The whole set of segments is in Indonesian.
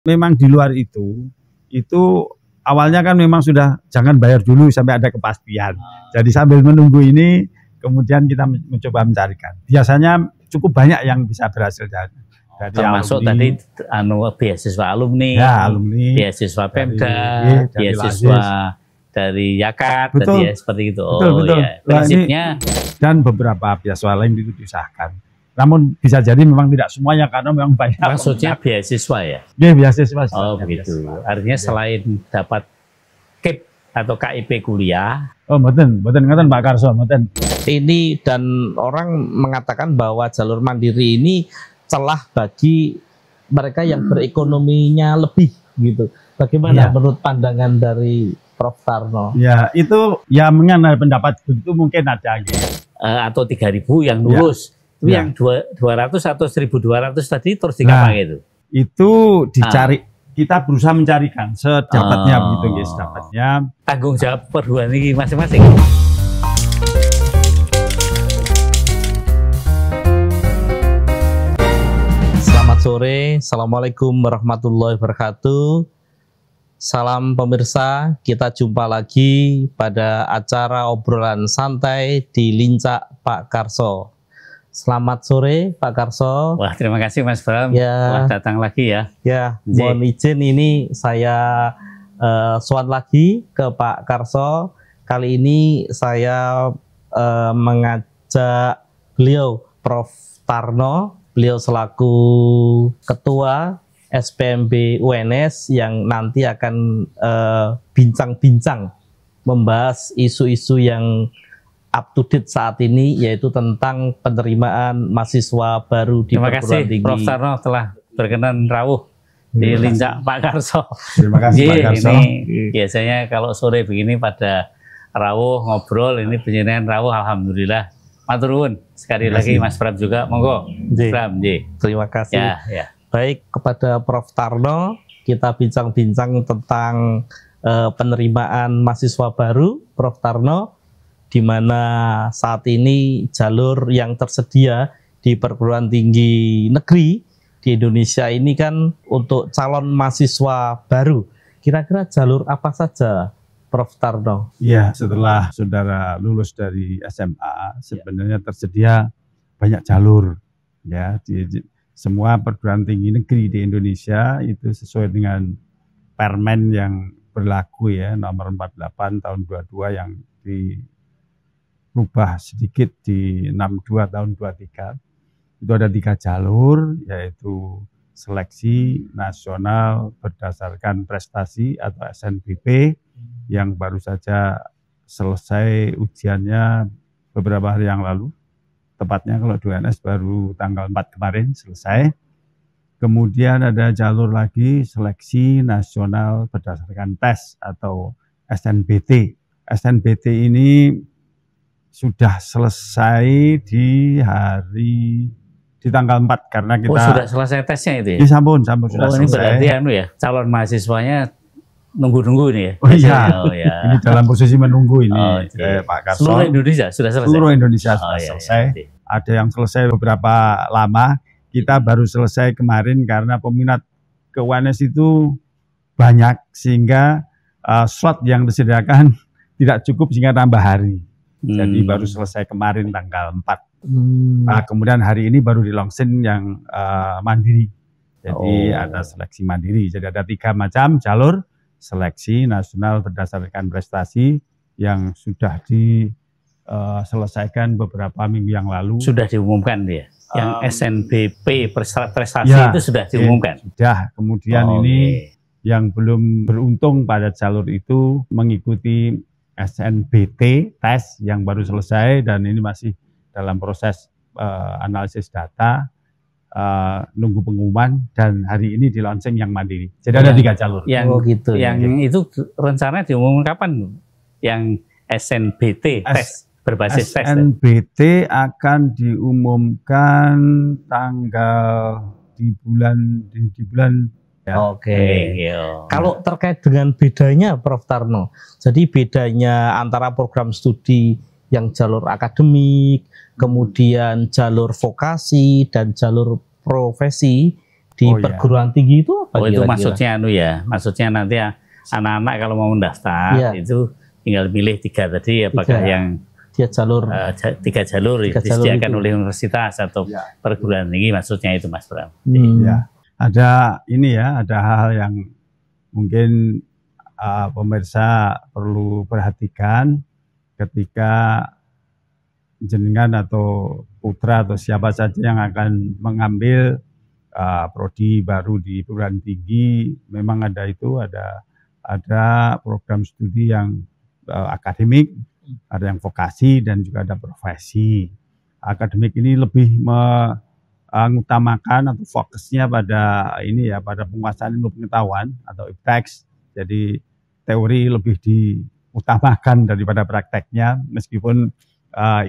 Memang di luar itu awalnya kan memang sudah jangan bayar dulu sampai ada kepastian. Jadi sambil menunggu ini, kemudian kita mencoba mencarikan. Biasanya cukup banyak yang bisa berhasil dari termasuk alumni. Tadi beasiswa alumni, ya, alumni, beasiswa Pemda, beasiswa dari Yakat, betul, ya, seperti itu. Betul. Ya, prinsipnya dan beberapa beasiswa lain itu disahkan. Namun bisa jadi memang tidak semuanya karena memang banyak. Maksudnya beasiswa ya? Iya, beasiswa. Oh begitu. Artinya selain dapat KIP atau KIP kuliah. Oh mboten Pak Karso, mboten. Ini dan orang mengatakan bahwa jalur mandiri ini celah bagi mereka yang berekonominya lebih gitu. Bagaimana menurut pandangan dari Prof. Tarno? Ya itu ya mengenai pendapat itu mungkin ada atau 3.000 yang lulus. Itu yang 200 atau 1.200 tadi terus dikapai itu? Itu dicari, kita berusaha mencarikan sedapatnya begitu guys, sedapatnya. Tanggung jawab perguruan tinggi masing-masing. Selamat sore, Assalamualaikum warahmatullahi wabarakatuh. Salam pemirsa, kita jumpa lagi pada acara obrolan santai di Lincak Pak Karso. Selamat sore Pak Karso. Wah, terima kasih Mas Bram telah datang lagi ya. Ya, mohon izin ini saya sowan lagi ke Pak Karso. Kali ini saya mengajak beliau Prof. Tarno, beliau selaku Ketua SPMB UNS yang nanti akan bincang-bincang membahas isu-isu yang up to date saat ini, yaitu tentang penerimaan mahasiswa baru di perguruan tinggi. Terima kasih Prof. Tarno telah berkenan rawuh di Lincak Pak Karso. Terima kasih Pak Karso. Ini biasanya kalau sore begini pada rawuh ngobrol, ini penjelasan rawuh, alhamdulillah. Matur nuwun sekali lagi Mas Bram juga, monggo. Bram, terima kasih. Ya. Baik, kepada Prof. Tarno kita bincang-bincang tentang penerimaan mahasiswa baru, Prof. Tarno, di mana saat ini jalur yang tersedia di perguruan tinggi negeri di Indonesia ini kan untuk calon mahasiswa baru. Kira-kira jalur apa saja, Prof. Tarno? Iya, setelah saudara lulus dari SMA, sebenarnya tersedia banyak jalur. Ya, di semua perguruan tinggi negeri di Indonesia itu sesuai dengan Permen yang berlaku ya, nomor 48 tahun 22 yang berubah sedikit di 62 tahun 23. Itu ada 3 jalur, yaitu seleksi nasional berdasarkan prestasi atau SNBP yang baru saja selesai ujiannya beberapa hari yang lalu. Tepatnya kalau di UNS baru tanggal 4 kemarin selesai. Kemudian ada jalur lagi seleksi nasional berdasarkan tes atau SNBT. SNBT ini sudah selesai di tanggal 4 karena kita sudah selesai tesnya itu ya? Ya sampun sudah selesai. Ini berarti calon mahasiswanya nunggu-nunggu nih ya? Oh iya. Ini dalam posisi menunggu ini Pak Karso. Seluruh Indonesia sudah selesai? Seluruh Indonesia sudah selesai. Ada yang selesai beberapa lama, kita baru selesai kemarin karena peminat ke UNS itu banyak sehingga slot yang disediakan tidak cukup sehingga tambah hari. Jadi baru selesai kemarin tanggal 4. Nah, kemudian hari ini baru di launching yang mandiri. Jadi ada seleksi mandiri. Jadi ada 3 macam jalur seleksi nasional berdasarkan prestasi yang sudah diselesaikan beberapa minggu yang lalu. Sudah diumumkan dia? Yang SNBP prestasi itu sudah diumumkan? Sudah. Kemudian ini yang belum beruntung pada jalur itu mengikuti SNBT tes yang baru selesai dan ini masih dalam proses analisis data, nunggu pengumuman dan hari ini di launching yang mandiri. Jadi ada 3 jalur. Itu rencana diumumkan kapan? Yang SNBT tes berbasis tes. SNBT akan diumumkan tanggal di bulan Kalau terkait dengan bedanya Prof. Tarno, jadi bedanya antara program studi yang jalur akademik, kemudian jalur vokasi dan jalur profesi di perguruan tinggi itu apa? Itu maksudnya maksudnya nanti anak-anak kalau mau mendaftar itu tinggal pilih 3 tadi, apakah yang jalur 3 jalur disediakan oleh universitas atau perguruan tinggi, maksudnya itu Mas Bram. Ya, ada ada hal-hal yang mungkin pemirsa perlu perhatikan ketika jenengan atau putra atau siapa saja yang akan mengambil prodi baru di perguruan tinggi. Memang ada program studi yang akademik, ada yang vokasi, dan juga ada profesi. Akademik ini lebih mengutamakan atau fokusnya pada pada penguasaan ilmu pengetahuan atau ipteks. Jadi teori lebih diutamakan daripada prakteknya, meskipun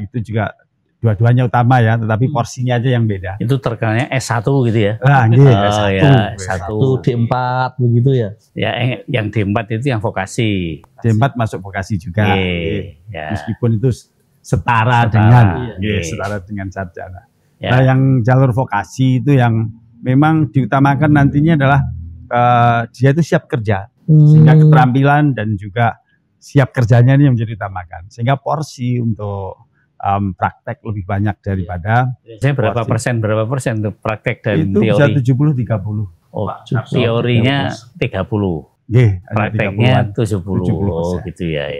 itu juga dua-duanya utama ya, tetapi porsinya aja yang beda. Itu terkenalnya S1 gitu ya? S1, D4 begitu ya? Ya, yang D4 itu yang vokasi. D4 masuk vokasi juga, meskipun itu setara dengan sarjana. Nah, yang jalur vokasi itu yang memang diutamakan nantinya adalah dia itu siap kerja, sehingga keterampilan dan juga siap kerjanya ini yang menjadi utamakan, sehingga porsi untuk praktek lebih banyak daripada berapa persen untuk praktek dan itu teori? Bisa 70-30. Oh, teorinya 30, prakteknya 70. Oh, gitu ya.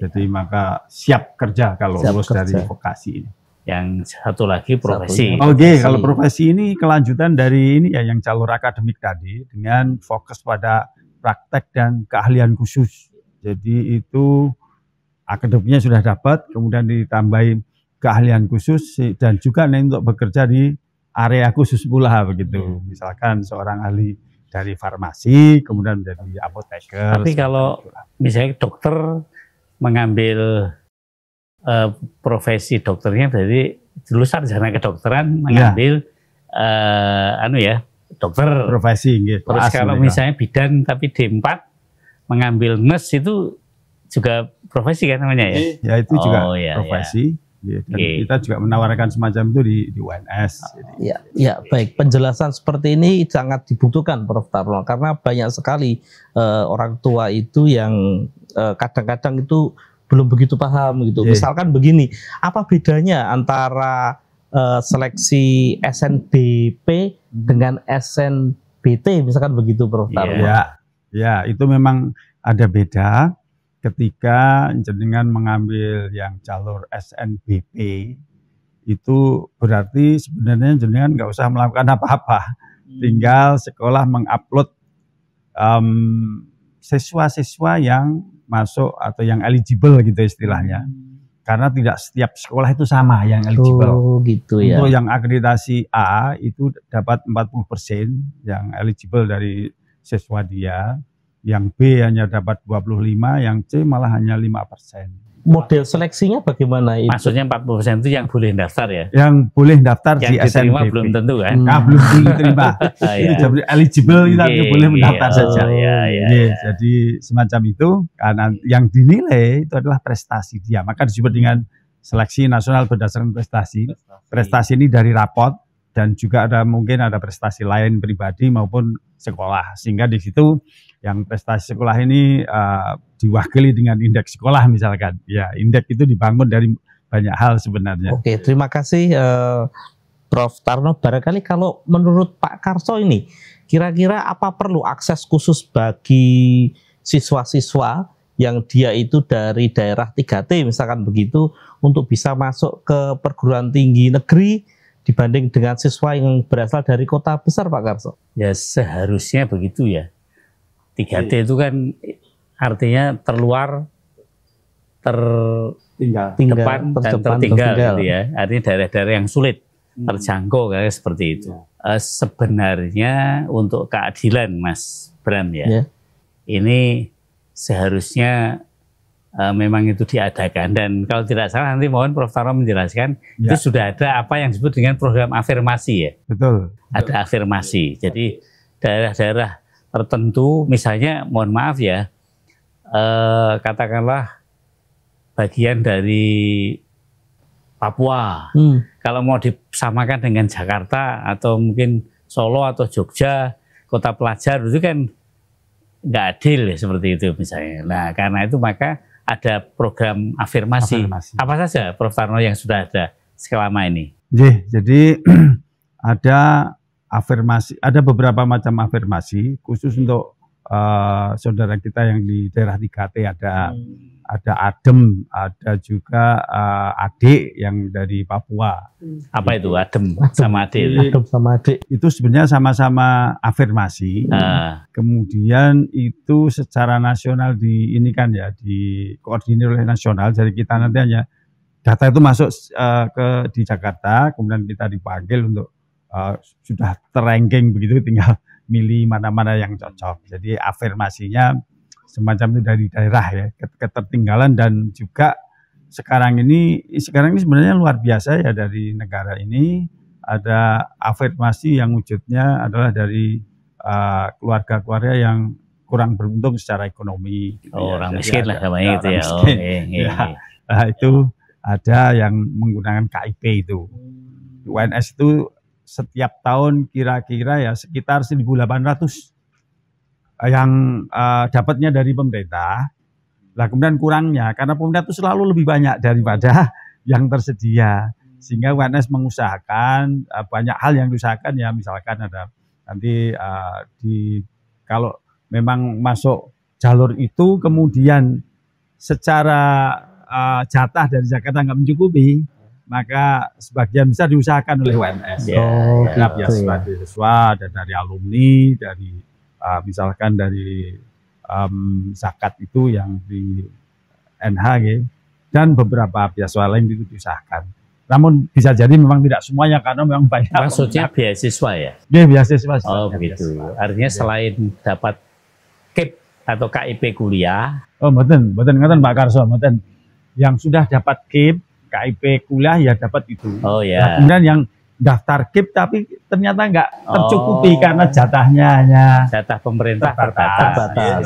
Jadi maka siap kerja kalau lulus dari vokasi ini. Yang satu lagi profesi. Kalau profesi ini kelanjutan dari yang jalur akademik tadi dengan fokus pada praktek dan keahlian khusus. Jadi itu akademiknya sudah dapat, kemudian ditambahin keahlian khusus dan juga untuk bekerja di area khusus pula begitu. Misalkan seorang ahli dari farmasi, kemudian menjadi apoteker. Tapi kalau misalnya dokter mengambil profesi dokternya, berarti dulu sarjana kedokteran mengambil dokter profesi. Terus kalau misalnya bidan tapi D4 mengambil nurse, itu juga profesi kan namanya ya? Ya itu juga profesi. Dan kita juga menawarkan semacam itu di UNS. Ya, baik. Penjelasan seperti ini sangat dibutuhkan, Prof. Tarno, karena banyak sekali orang tua itu yang kadang-kadang itu belum begitu paham gitu. Misalkan begini, apa bedanya antara seleksi SNBP dengan SNBT, misalkan begitu, Prof. Tarno? Ya, itu memang ada beda. Ketika jenengan mengambil yang jalur SNBP, itu berarti sebenarnya jenengan nggak usah melakukan apa-apa, tinggal sekolah mengupload siswa-siswa yang masuk atau yang eligible gitu istilahnya, karena tidak setiap sekolah itu sama yang eligible. Gitu ya. Untuk yang akreditasi A itu dapat 40% yang eligible dari siswa dia. Yang B hanya dapat 25, yang C malah hanya 5%. Model seleksinya bagaimana itu? Maksudnya 40% itu yang boleh daftar ya? Yang boleh daftar di SNBP. Belum tentu kan? Belum diterima. Itu eligible, kita boleh mendaftar saja. Jadi semacam itu, karena yang dinilai itu adalah prestasi dia. Maka disebut dengan seleksi nasional berdasarkan prestasi. Prestasi ini dari rapot, dan juga mungkin ada prestasi lain pribadi maupun sekolah. Sehingga di situ yang prestasi sekolah ini diwakili dengan indeks sekolah misalkan. Ya, indeks itu dibangun dari banyak hal sebenarnya. Oke, terima kasih Prof. Tarno. Barangkali kalau menurut Pak Karso ini, kira-kira apa perlu akses khusus bagi siswa-siswa yang dia itu dari daerah 3T misalkan begitu, untuk bisa masuk ke perguruan tinggi negeri dibanding dengan siswa yang berasal dari kota besar, Pak Karso? Ya seharusnya begitu ya. 3T itu kan artinya terluar, terdepan, dan tertinggal gitu ya. Artinya daerah-daerah yang sulit terjangkau kayak seperti itu. Sebenarnya untuk keadilan, Mas Bram ya, ini seharusnya memang itu diadakan, dan kalau tidak salah nanti mohon Prof. Tarno menjelaskan, itu sudah ada apa yang disebut dengan program afirmasi ya. Betul. Ada afirmasi. Jadi daerah-daerah tertentu, misalnya mohon maaf ya, katakanlah bagian dari Papua, kalau mau disamakan dengan Jakarta atau mungkin Solo atau Jogja, kota pelajar itu kan nggak adil ya, seperti itu misalnya. Nah, karena itu maka ada program afirmasi. Apa saja Prof. Tarno yang sudah ada selama ini? Jadi ada afirmasi, ada beberapa macam afirmasi khusus untuk saudara kita yang di daerah 3T. Ada Adem, ada juga Adik yang dari Papua. Apa itu Adem sama Adik? Adem sama Adik itu sebenarnya sama-sama afirmasi. Kemudian itu secara nasional ini kan ya, dikoordinir oleh nasional. Jadi kita nanti hanya data itu masuk di Jakarta, kemudian kita dipanggil untuk sudah terranking begitu, tinggal milih mana-mana yang cocok. Jadi afirmasinya semacam itu dari daerah ya, ketertinggalan. Dan juga sekarang ini sebenarnya luar biasa ya, dari negara ini ada afirmasi yang wujudnya adalah dari keluarga-keluarga yang kurang beruntung secara ekonomi. Gitu orang miskin lah namanya gitu ya. Nah, itu ada yang menggunakan KIP itu. UNS itu setiap tahun kira-kira ya sekitar 1.800 yang dapatnya dari pemerintah. Lah kemudian kurangnya karena pemerintah itu selalu lebih banyak daripada yang tersedia, sehingga UNS mengusahakan banyak hal yang diusahakan ya, misalkan ada nanti kalau memang masuk jalur itu kemudian secara jatah dari Jakarta nggak mencukupi, maka sebagian besar diusahakan oleh UNS. Beasiswa dan dari alumni, dari misalkan dari zakat itu yang di NH dan beberapa beasiswa lain itu diusahakan. Namun bisa jadi memang tidak semuanya karena memang banyak. Maksudnya beasiswa ya? Iya, beasiswa. Oh begitu. Artinya selain dapat KIP atau KIP kuliah. Oh mboten Pak Karso, mboten. Yang sudah dapat KIP, KIP kuliah ya dapat itu. Oh ya. Nah, kemudian yang daftar KIP tapi ternyata nggak tercukupi karena jatahnya hanya jatah pemerintah terbatas.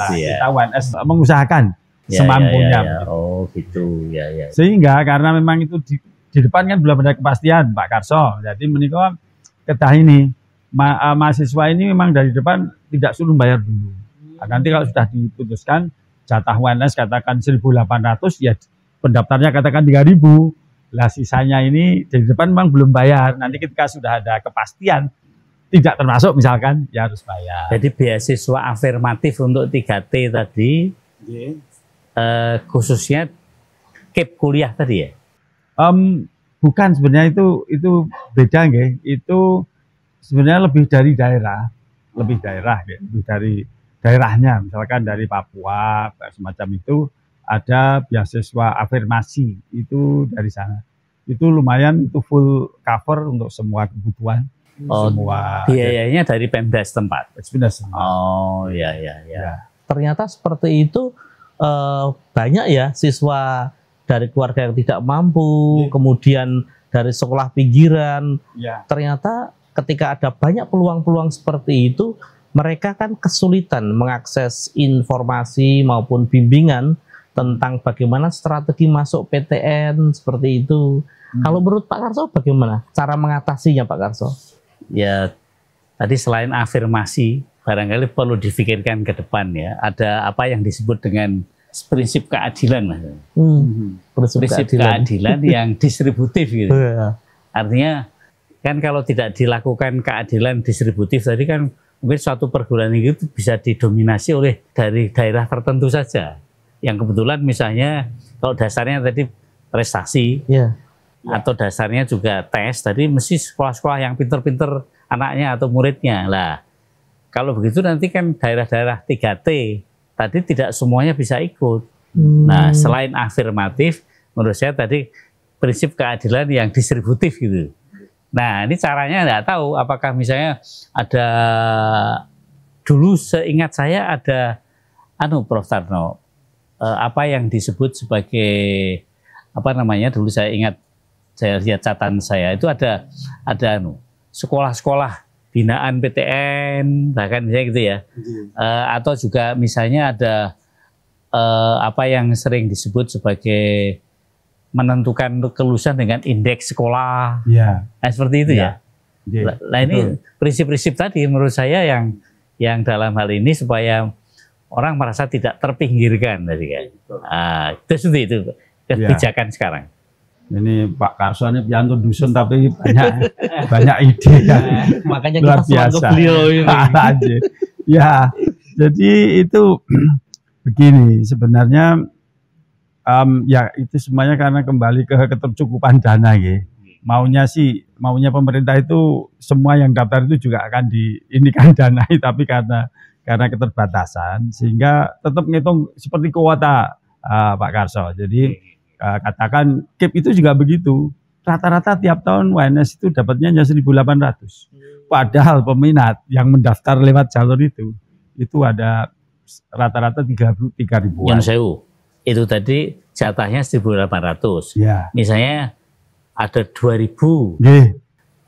Kita UNS mengusahakan semampunya. Oh gitu ya. Sehingga karena memang itu di depan kan belum ada kepastian Pak Karso. Jadi menikah kedah ini mahasiswa ini memang dari depan tidak suruh bayar dulu. Nah, nanti kalau sudah diputuskan jatah UNS katakan 1.800 ya pendaftarnya katakan 3.000. Lah sisanya ini dari depan memang belum bayar. Nanti ketika sudah ada kepastian tidak termasuk misalkan ya harus bayar. Jadi beasiswa afirmatif untuk 3T tadi khususnya KIP kuliah tadi ya? Bukan, sebenarnya itu beda nggih. Itu sebenarnya lebih dari daerah, lebih dari daerahnya. Misalkan dari Papua semacam itu. Ada beasiswa afirmasi itu dari sana. Itu lumayan, itu full cover untuk semua kebutuhan. Semua biayanya dari Pemda setempat. Oh ya. Ternyata seperti itu banyak ya siswa dari keluarga yang tidak mampu, kemudian dari sekolah pinggiran. Ternyata ketika ada banyak peluang-peluang seperti itu, mereka kan kesulitan mengakses informasi maupun bimbingan tentang bagaimana strategi masuk PTN seperti itu. Kalau menurut Pak Karso bagaimana cara mengatasinya Pak Karso? Ya tadi selain afirmasi barangkali perlu difikirkan ke depan ya. Ada apa yang disebut dengan prinsip keadilan Mas. Prinsip keadilan yang distributif gitu. Artinya kan kalau tidak dilakukan keadilan distributif tadi kan mungkin suatu perguruan tinggi itu bisa didominasi oleh dari daerah tertentu saja. Yang kebetulan misalnya kalau dasarnya tadi prestasi atau dasarnya juga tes, tadi mesti sekolah-sekolah yang pinter-pinter anaknya atau muridnya. Lah kalau begitu nanti kan daerah-daerah 3T tadi tidak semuanya bisa ikut. Nah selain afirmatif, menurut saya tadi prinsip keadilan yang distributif gitu. Nah ini caranya nggak tahu apakah misalnya ada, dulu seingat saya ada Prof. Tarno, apa yang disebut sebagai apa namanya, dulu saya ingat, saya lihat catatan saya itu ada sekolah-sekolah binaan PTN bahkan misalnya gitu ya, atau juga misalnya ada apa yang sering disebut sebagai menentukan kelulusan dengan indeks sekolah, seperti itu ya. Nah ini prinsip-prinsip tadi menurut saya yang dalam hal ini supaya orang merasa tidak terpinggirkan tadi kan. Itu seperti itu kebijakan sekarang. Ini Pak Karso ini piantun dusun tapi banyak ide kan. Makanya kita selalu beliau ini. Ya, jadi itu begini sebenarnya ya itu semuanya karena kembali ke ketercukupan dana ya. Maunya pemerintah itu semua yang daftar itu juga akan diinikan danai, tapi karena keterbatasan sehingga tetap ngitung seperti kuota Pak Karso. Jadi katakan KIP itu juga begitu. Rata-rata tiap tahun WNS itu dapatnya hanya 1.800. Padahal peminat yang mendaftar lewat jalur itu ada rata-rata 3.000-an. Yang sewu. Itu tadi jatahnya 1.800. Ya. Misalnya ada 2.000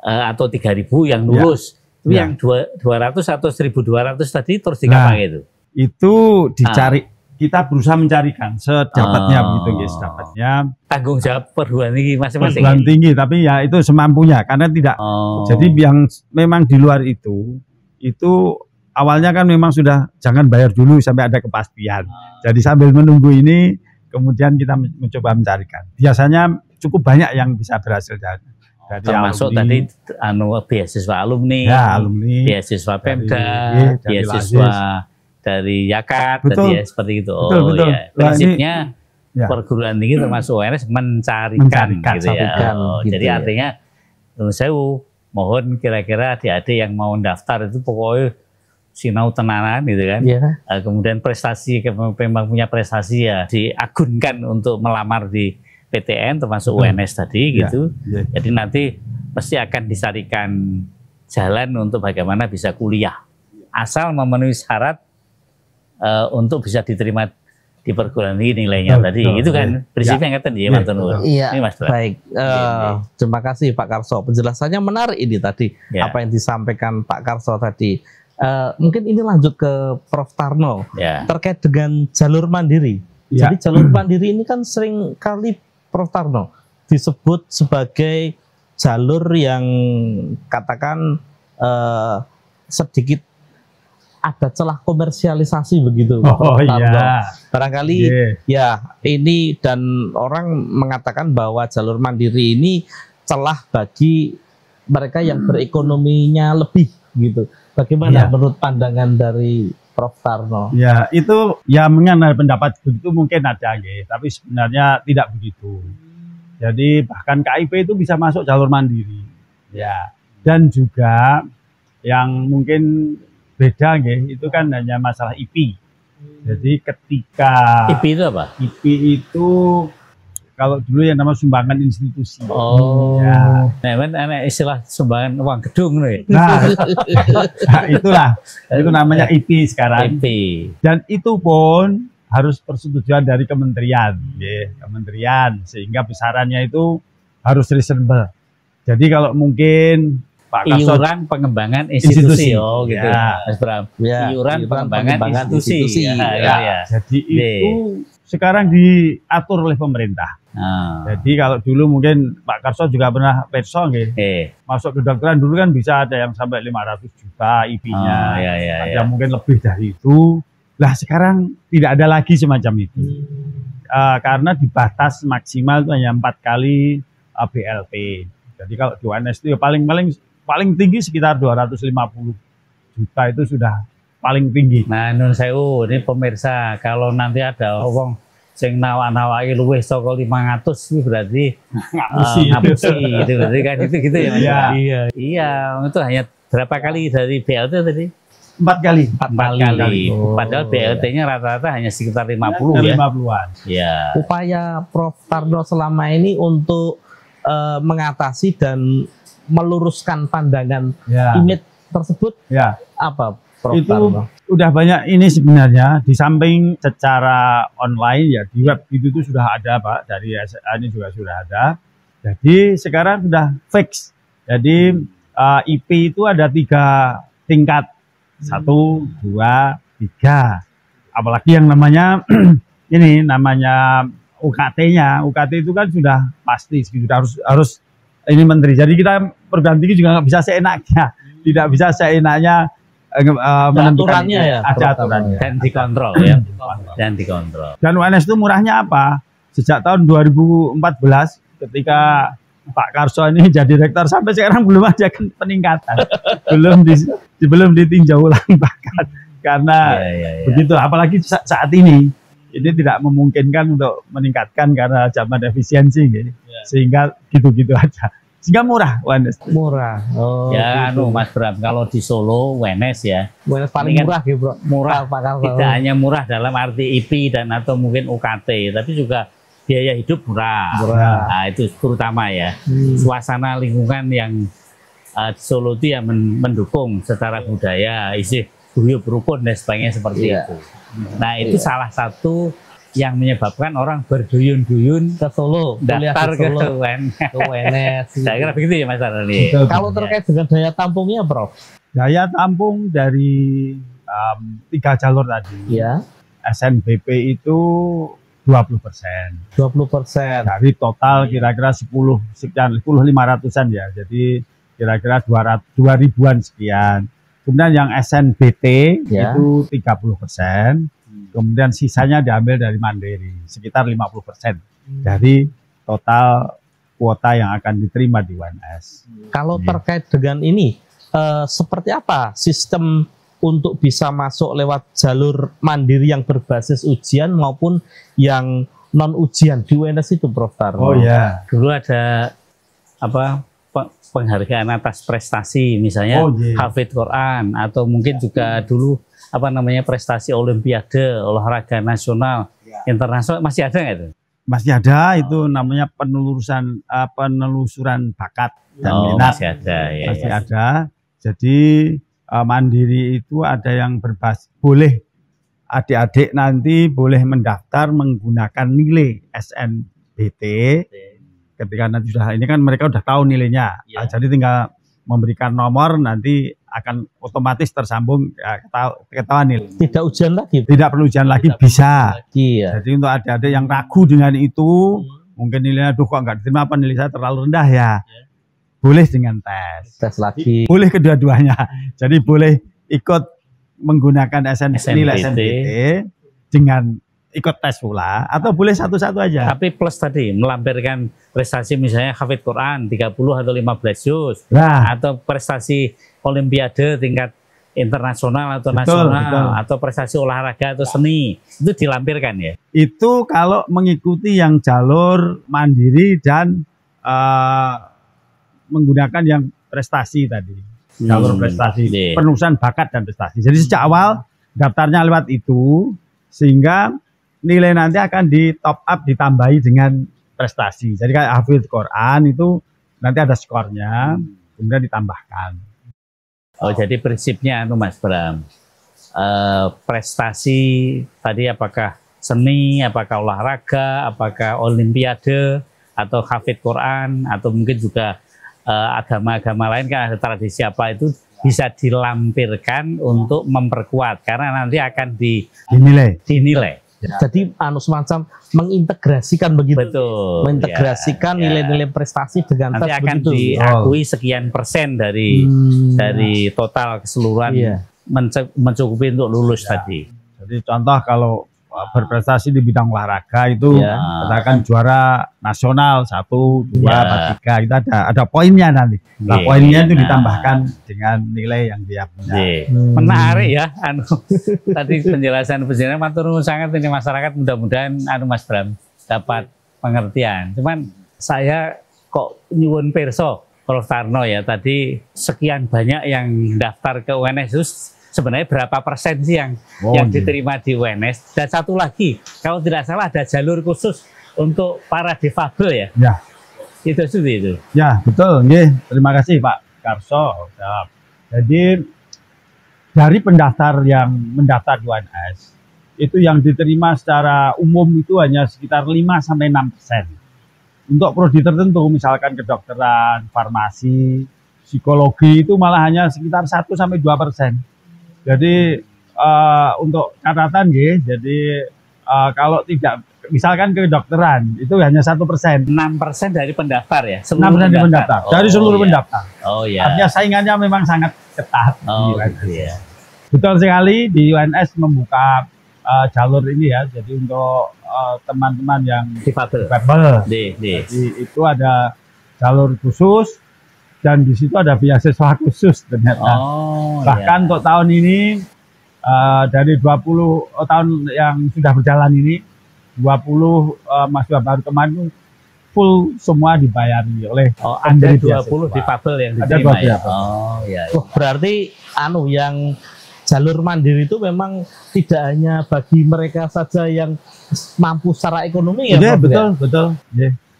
atau 3.000 yang lulus. Itu yang 200 atau 1.200 tadi terus dikapai itu. Itu dicari. Kita berusaha mencarikan sedapatnya begitu guys, sedapatnya. Tanggung jawab perguruan tinggi masing-masing. Perguruan tinggi, tapi ya itu semampunya karena tidak. Jadi yang memang di luar itu awalnya kan memang sudah jangan bayar dulu sampai ada kepastian. Jadi sambil menunggu ini kemudian kita mencoba mencarikan. Biasanya cukup banyak yang bisa berhasil dari termasuk alumni, tadi beasiswa alumni, beasiswa Pemda, beasiswa dari Yakat, tadi ya seperti itu. Betul. Ya. Prinsipnya perguruan tinggi termasuk UNS mencarikan gitu ya. Gitu jadi artinya saya mohon kira-kira adik-adik yang mau daftar itu pokoknya sinau tenanan gitu kan. Kemudian prestasi, memang punya prestasi ya diagunkan untuk melamar di PTN termasuk UNS tadi gitu. Jadi nanti pasti akan disarikan jalan untuk bagaimana bisa kuliah asal memenuhi syarat untuk bisa diterima di perguruan tinggi nilainya tadi. Itu kan prinsipnya kata dia Mas Nur. Iya. Baik. Terima kasih Pak Karso. Penjelasannya menarik ini tadi apa yang disampaikan Pak Karso tadi. Mungkin ini lanjut ke Prof Tarno terkait dengan jalur mandiri. Jadi jalur mandiri ini kan sering kali Prof Tarno disebut sebagai jalur yang katakan sedikit ada celah komersialisasi begitu. Barangkali ya ini dan orang mengatakan bahwa jalur mandiri ini celah bagi mereka yang berekonominya lebih gitu. Bagaimana menurut pandangan dari Prof Tarno? Ya itu ya mengenai pendapat begitu mungkin ada tapi sebenarnya tidak begitu. Jadi bahkan KIP itu bisa masuk jalur mandiri. Dan juga yang mungkin beda itu kan hanya masalah IP. Jadi ketika IP itu apa? IP itu kalau dulu yang namanya sumbangan institusi. Nah, istilah sumbangan uang gedung Nah, itulah itu namanya IP sekarang. IP. Dan itu pun harus persetujuan dari kementerian, kementerian sehingga besarannya itu harus reasonable. Jadi kalau mungkin Pak Karso, iuran pengembangan institusi. Gitu Mas Bram. Iuran pengembangan institusi. Jadi itu sekarang diatur oleh pemerintah. Jadi kalau dulu mungkin Pak Karso juga pernah perso masuk kedokteran dulu kan bisa ada yang sampai 500 juta IP-nya. Ada mungkin lebih dari itu. Lah sekarang tidak ada lagi semacam itu. Karena dibatas maksimal itu hanya 4 kali BLT. Jadi kalau di UNS itu ya paling tinggi sekitar 250 juta itu sudah paling tinggi. Nah, nun sewu ini pemirsa, kalau nanti ada wong sing nawak-nawaki luwih saka 500 itu berarti ngapusi gitu berarti kan gitu ya. Iya, itu hanya berapa kali dari BLT tadi? 4 kali. 4 kali. Padahal BLT-nya rata-rata hanya sekitar 50 ya. 50-an. Upaya Prof Tarno selama ini untuk mengatasi dan meluruskan pandangan image tersebut apa Prof Tarno? Udah banyak ini sebenarnya di samping secara online ya di web itu sudah ada Pak, dari SA ini juga sudah ada. Jadi sekarang sudah fix. Jadi IP itu ada 3 tingkat, 1, 2, 3. Apalagi yang namanya ini namanya UKT-nya. UKT itu kan sudah pasti sudah harus ini menteri. Jadi kita perguruan tinggi juga nggak bisa seenaknya, tidak bisa seenaknya menentukan ya, ada aturannya dan dikontrol ya, dan dikontrol. Dan UNS itu murahnya apa? Sejak tahun 2014 ketika Pak Karso ini jadi rektor sampai sekarang belum ada peningkatan, belum ditinjau ulang bahkan karena begitu. Apalagi saat ini tidak memungkinkan untuk meningkatkan karena zaman efisiensi, gitu. Sehingga gitu-gitu aja. Sehingga murah UNS. Murah. Oh, ya gitu. Mas Bram, kalau di Solo UNS ya. UNS paling murah gitu, Bro. Murah Pak Karso. Tidak hanya murah dalam arti IP dan atau mungkin UKT, tapi juga biaya hidup murah. Nah, itu terutama ya. Suasana lingkungan yang di Solo itu yang mendukung secara budaya, isi guyub rukun dan sebagainya seperti itu. Nah, itu salah satu yang menyebabkan orang berduyun-duyun ke Solo, daftar ke UNS. Saya kira begitu ya Mas Arli. Kalau terkait dengan daya tampungnya, Prof? Daya tampung dari 3 jalur tadi. Ya. SNBP itu 20%. 20%. Dari total kira-kira 10.500-an ya. Jadi kira-kira 2.000-an sekian. Kemudian yang SNBT itu 30%. Kemudian sisanya diambil dari Mandiri, sekitar 50% dari total kuota yang akan diterima di UNS. Kalau terkait dengan ini, seperti apa sistem untuk bisa masuk lewat jalur mandiri yang berbasis ujian maupun yang non ujian di UNS itu, Prof Tarno? Oh ya, dulu ada penghargaan atas prestasi, misalnya Hafidz Quran, atau mungkin juga dulu prestasi Olimpiade, olahraga nasional, internasional, masih ada nggak itu? Masih ada, itu namanya penelusuran bakat dan minat. Masih ada, ya. Masih ada. Jadi mandiri itu ada yang boleh adik-adik nanti boleh mendaftar menggunakan nilai SNBT. Ketika nanti sudah ini kan mereka udah tahu nilainya, jadi tinggal memberikan nomor, nanti akan otomatis tersambung ketahuan nilai. Tidak ujian lagi? Tidak perlu ujian lagi, bisa. Jadi untuk adik-adik yang ragu dengan itu, mungkin nilainya, aduh kok nggak diterima, apa nilai saya terlalu rendah ya, boleh dengan tes lagi. Boleh kedua-duanya. Jadi boleh ikut menggunakan nilai SNBT dengan ikut tes pula, atau boleh satu-satu aja. Tapi plus tadi, melampirkan prestasi misalnya Hafidz Quran 30 atau 15 juz, atau prestasi Olimpiade tingkat internasional atau nasional, atau prestasi olahraga atau seni, itu dilampirkan ya? Itu kalau mengikuti yang jalur mandiri dan menggunakan yang prestasi tadi. Jalur prestasi, penelusuran bakat dan prestasi. Jadi sejak awal daftarnya lewat itu, sehingga nilai nanti akan di top up ditambahi dengan prestasi. Jadi kayak Hafidz Quran itu nanti ada skornya, kemudian ditambahkan. Oh, jadi prinsipnya Mas Bram, prestasi tadi apakah seni, apakah olahraga, apakah olimpiade, atau Hafidz Quran, atau mungkin juga agama-agama lain kan ada tradisi apa itu bisa dilampirkan untuk memperkuat karena nanti akan dinilai. Jadi semacam mengintegrasikan begitu. Betul. Mengintegrasikan nilai-nilai prestasi dengan nanti akan begitu. Diakui sekian persen dari total keseluruhan mencukupi untuk lulus tadi. Jadi contoh kalau berprestasi di bidang olahraga itu katakan juara nasional 1, 2, 3, kita ada poinnya nanti. Nah, poinnya itu ditambahkan dengan nilai yang dia punya. Menarik ya, tadi penjelasan matur nuwun sangat ini masyarakat, mudah-mudahan Mas Bram dapat pengertian. Cuman saya kok nyuwun pirsa Prof Tarno ya, tadi sekian banyak yang daftar ke UNS itu sebenarnya berapa persen sih yang diterima di UNS? Dan satu lagi, kalau tidak salah ada jalur khusus untuk para difabel ya? Itu seperti itu. Ya, betul. Terima kasih Pak Karso. Jadi dari pendaftar yang mendaftar di UNS, itu yang diterima secara umum itu hanya sekitar 5-6%. Untuk prodi tertentu, misalkan kedokteran, farmasi, psikologi, itu malah hanya sekitar 1-2%. Jadi untuk catatan jadi kalau tidak, misalkan kedokteran itu hanya 1%. 6% dari pendaftar ya? 6% dari pendaftar, dari seluruh pendaftar. Oh iya. Artinya saingannya memang sangat ketat. Oh iya. Betul sekali, di UNS membuka jalur ini ya, jadi untuk teman-teman yang difabel. Jadi itu ada jalur khusus dan di situ ada beasiswa khusus ternyata. Bahkan untuk tahun ini dari 20 tahun yang sudah berjalan ini 20 mahasiswa baru kemarin full semua dibayari oleh ada 20 difabel yang diterima ya. Berarti yang jalur mandiri itu memang tidak hanya bagi mereka saja yang mampu secara ekonomi ya, betul.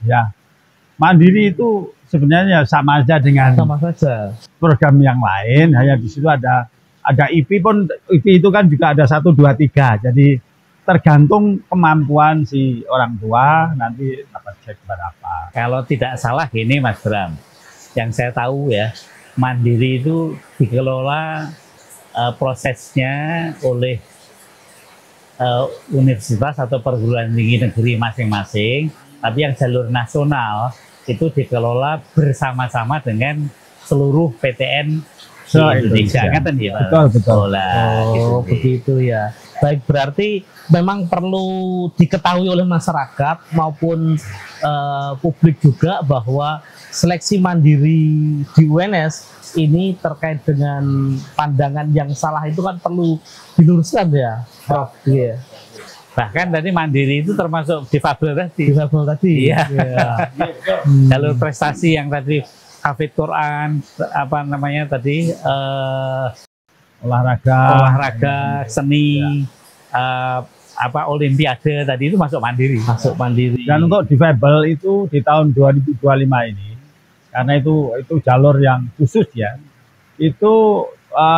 Ya. Mandiri itu sebenarnya sama aja dengan program yang lain, hanya di situ ada IP pun, IP itu kan juga ada 1, 2, 3. Jadi tergantung kemampuan si orang tua nanti dapat cek berapa. Kalau tidak salah ini Mas Bram, yang saya tahu ya, mandiri itu dikelola prosesnya oleh universitas atau perguruan tinggi negeri masing-masing, tapi yang jalur nasional itu dikelola bersama-sama dengan seluruh PTN di Indonesia. Kan ya, betul. Begitu ya. Baik, berarti memang perlu diketahui oleh masyarakat maupun publik juga bahwa seleksi mandiri di UNS ini terkait dengan pandangan yang salah itu kan perlu diluruskan ya, Prof. Iya. Bahkan tadi mandiri itu termasuk difabel tadi. Iya. Jalur prestasi yang tadi hafidz Quran, apa namanya tadi, olahraga, seni, olimpiade tadi itu masuk mandiri. Dan untuk difabel itu di tahun 2025 ini, karena itu jalur yang khusus ya, itu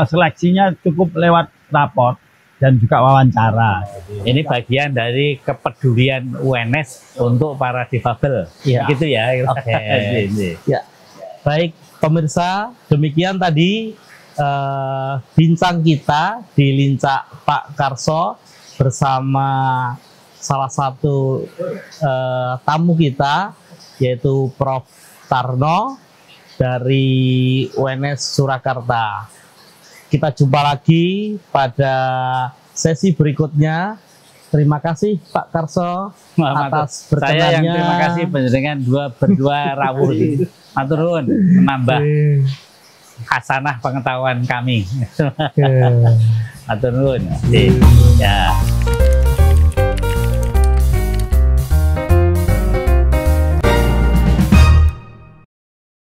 seleksinya cukup lewat raport dan juga wawancara. Ini bagian dari kepedulian UNS untuk para difabel, gitu ya. Ya. Baik pemirsa, demikian tadi bincang kita di Lincak Pak Karso bersama salah satu tamu kita, yaitu Prof. Tarno dari UNS Surakarta. Kita jumpa lagi pada sesi berikutnya. Terima kasih Pak Karso atas berkenannya. Saya yang terima kasih dengan berdua rawuh matur nuwun menambah hasanah pengetahuan kami. Matur nuwun. Ya.